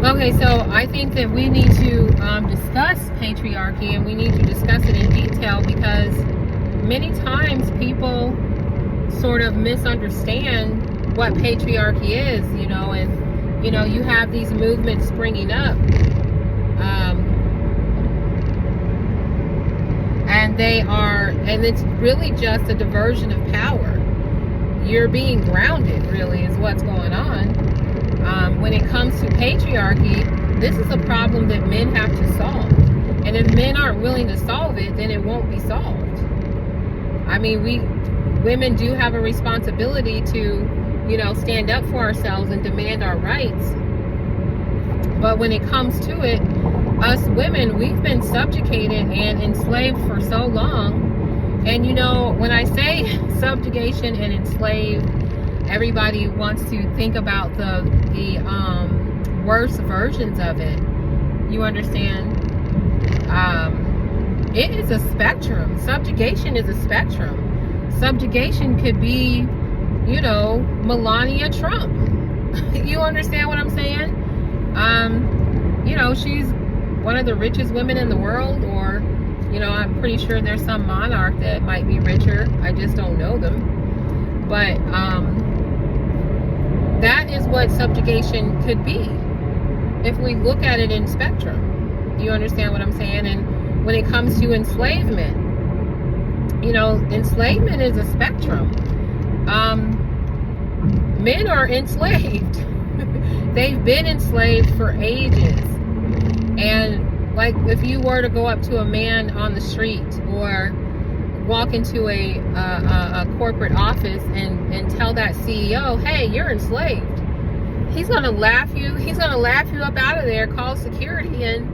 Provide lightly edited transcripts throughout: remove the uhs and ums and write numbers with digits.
Okay, so I think that we need to discuss patriarchy, and we need to discuss it in detail, because many times people sort of misunderstand what patriarchy is, and you have these movements springing up, and it's really just a diversion of power. You're being grounded, really, is what's going on. When it comes to patriarchy, this is a problem that men have to solve. And if men aren't willing to solve it, then it won't be solved. I mean, women do have a responsibility to, stand up for ourselves and demand our rights. But when it comes to it, us women, we've been subjugated and enslaved for so long. And when I say subjugation and enslave, everybody wants to think about the worst versions of it. You understand? It is a spectrum. Subjugation is a spectrum. Subjugation could be, Melania Trump. You understand what I'm saying? She's one of the richest women in the world, or I'm pretty sure there's some monarch that might be richer. I just don't know them. But that is what subjugation could be if we look at it in spectrum. You understand what I'm saying? And when it comes to enslavement, enslavement is a spectrum. Men are enslaved. They've been enslaved for ages. And like, if you were to go up to a man on the street or walk into a corporate office and tell that CEO, hey, you're enslaved, he's gonna laugh you up out of there, call security, and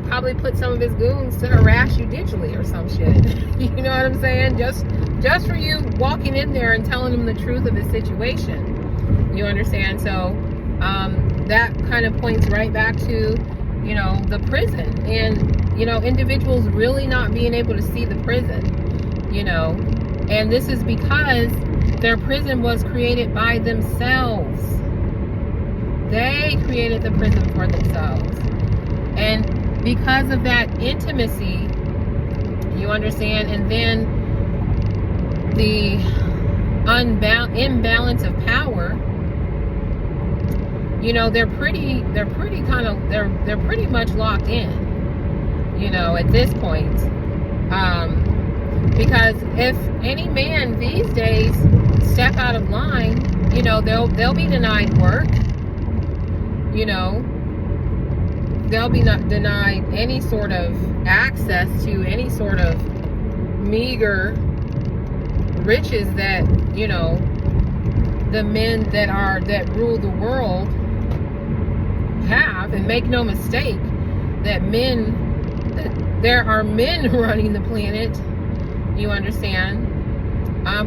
probably put some of his goons to harass you digitally or some shit. You know what I'm saying? Just for you walking in there and telling him the truth of the situation. You understand? So that kind of points right back to the prison, and individuals really not being able to see the prison, and this is because their prison was created by themselves. They created the prison for themselves, and because of that intimacy, you understand, and then the imbalance of power, they're pretty much locked in, at this point. Because if any man these days step out of line, they'll be denied work. They'll be not denied any sort of access to any sort of meager riches that, the men that rule the world have. And make no mistake that there are men running the planet. You understand?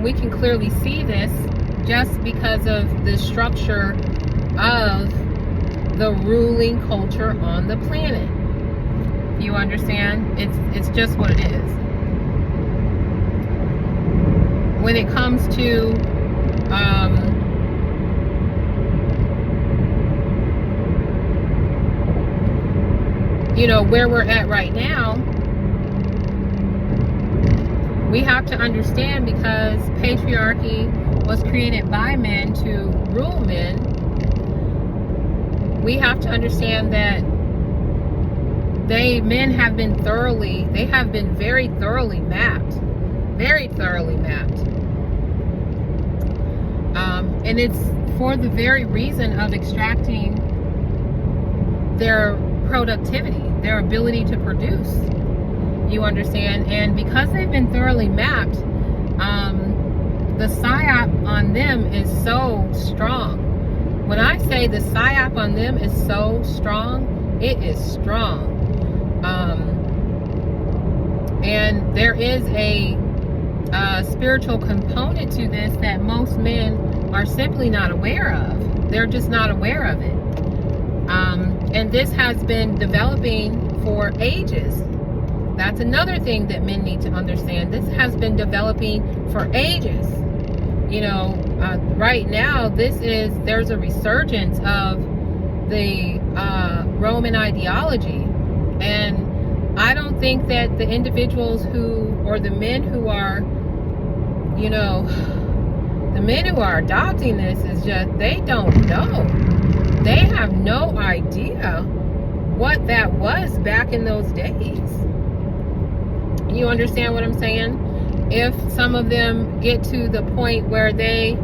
We can clearly see this just because of the structure of the ruling culture on the planet. You understand? It's just what it is. When it comes to where we're at right now, we have to understand, because patriarchy was created by men to rule men, we have to understand that men have been very thoroughly mapped. And it's for the very reason of extracting their productivity, their ability to produce. You understand? And because they've been thoroughly mapped, the psyop on them is so strong. When I say the psyop on them is so strong, it is strong. And there is a spiritual component to this that most men are simply not aware of. They're just not aware of it. And this has been developing for ages. That's another thing that men need to understand. This has been developing for ages. Right now, there's a resurgence of the Roman ideology. And I don't think that the individuals or the men who are, the men who are adopting this is just, they don't know. They have no idea what that was back in those days. You understand what I'm saying? If some of them get to the point where they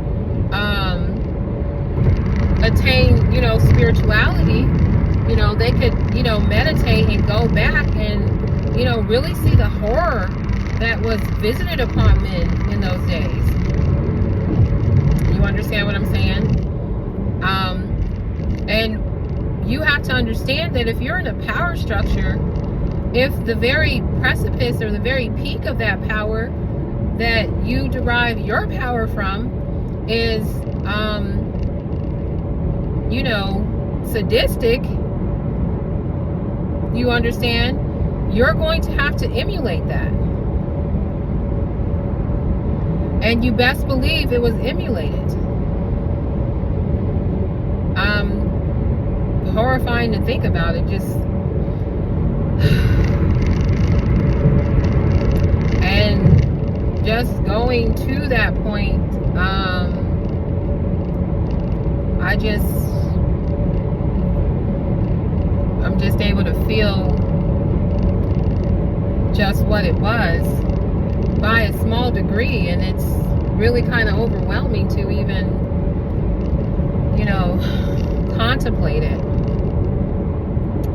attain, spirituality, they could, meditate and go back and, really see the horror that was visited upon men in those days. You understand what I'm saying? And you have to understand that if you're in a power structure, if the very precipice or the very peak of that power that you derive your power from is, sadistic, you understand, you're going to have to emulate that. And you best believe it was emulated. Horrifying to think about it, just and just going to that point, I'm just able to feel just what it was by a small degree, and it's really kind of overwhelming to even, contemplate it.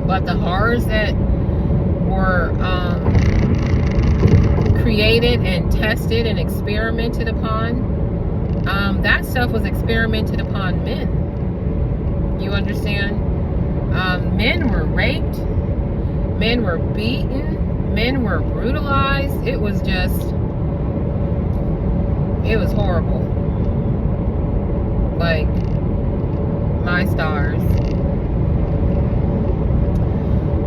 But the horrors that were created and tested and experimented upon, that stuff was experimented upon men. You understand? Men were raped, men were beaten, men were brutalized. It was horrible. Like, my stars.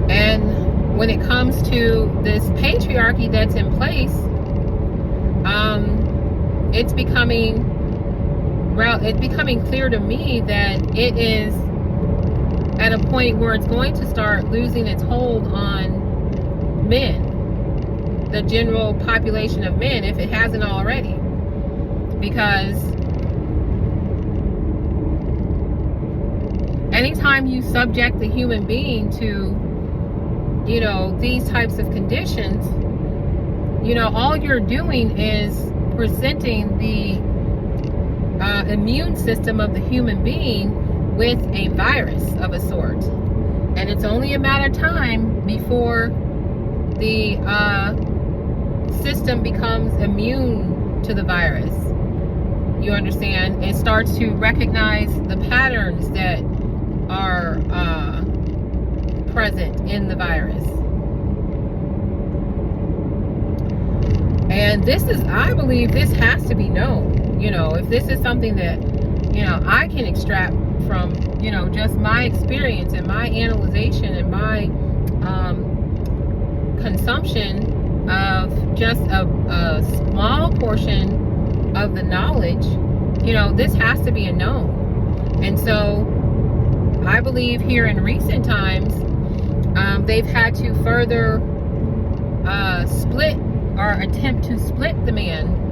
And when it comes to this patriarchy that's in place, it's becoming clear to me that it is at a point where it's going to start losing its hold on men, the general population of men, if it hasn't already. Because anytime you subject the human being to, these types of conditions, all you're doing is presenting the immune system of the human being with a virus of a sort. And it's only a matter of time before the system becomes immune to the virus. You understand? It starts to recognize the patterns that are present in the virus. And I believe this has to be known. If this is something that, I can extract from, just my experience and my analyzation and my consumption of just a small portion of the knowledge, this has to be a known. And so I believe here in recent times, they've had to further split or attempt to split the man,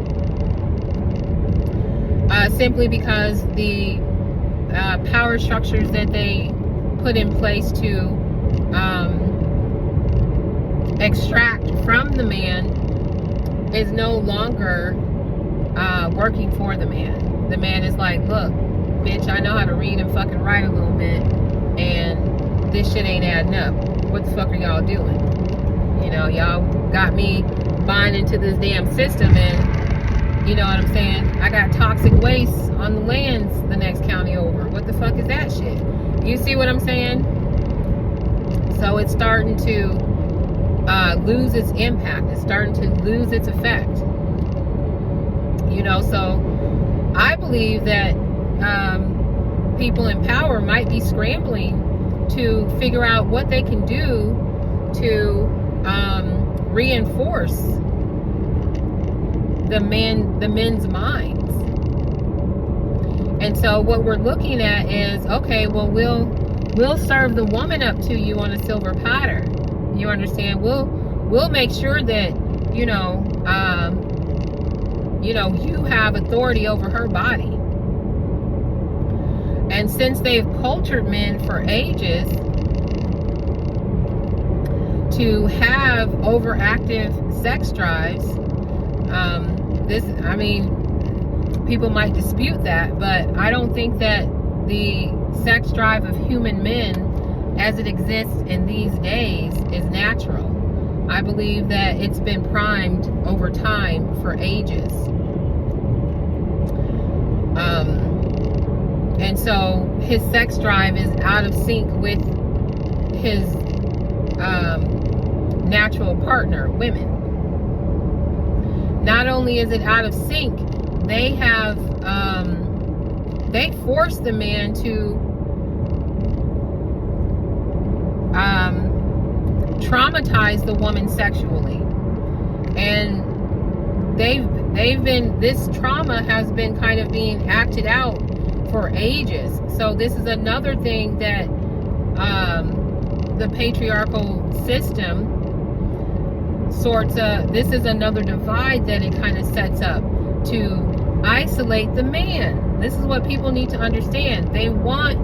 simply because the power structures that they put in place to extract from the man is no longer working for the man. The man is like, look, bitch, I know how to read and fucking write a little bit, and this shit ain't adding up. What the fuck are y'all doing? Y'all got me buying into this damn system, and you know what I'm saying? I got toxic waste on the lands the next county over. What the fuck is that shit? You see what I'm saying? So it's starting to lose its impact. It's starting to lose its effect. So I believe that people in power might be scrambling to figure out what they can do to reinforce the men's minds. And so what we're looking at is, okay, well, we'll We'll serve the woman up to you on a silver platter. You understand? We'll make sure that, you have authority over her body. And since they've cultured men for ages to have overactive sex drives, people might dispute that, but I don't think that the sex drive of human men as it exists in these days is natural. I believe that it's been primed over time for ages. And so his sex drive is out of sync with his natural partner, women. Not only is it out of sync, they have they force the man to traumatize the woman sexually, and this trauma has been kind of being acted out for ages. So this is another thing that the patriarchal system this is another divide that it kind of sets up to isolate the man. This is what people need to understand. They want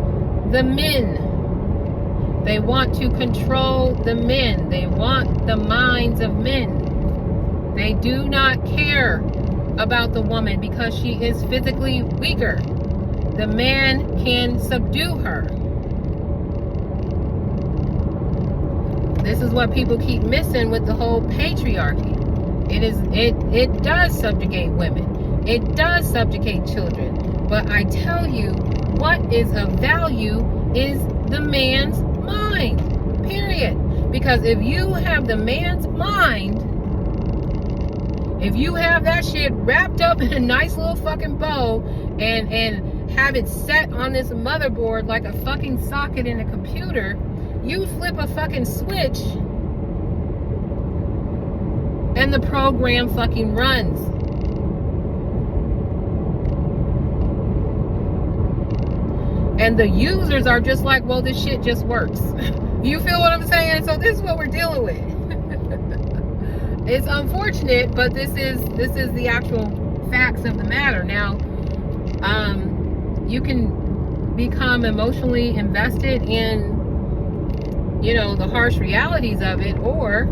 the men. They want to control the men. They want the minds of men. They do not care about the woman because she is physically weaker. The man can subdue her. This is what people keep missing with the whole patriarchy. It does subjugate women. It does subjugate children. But I tell you, what is of value is the man's mind. Period. Because if you have the man's mind, if you have that shit wrapped up in a nice little fucking bow and have it set on this motherboard like a fucking socket in a computer, you flip a fucking switch and the program fucking runs. And the users are just like, well, this shit just works. You feel what I'm saying? So this is what we're dealing with. It's unfortunate, but this is the actual facts of the matter. Now, you can become emotionally invested in, the harsh realities of it, or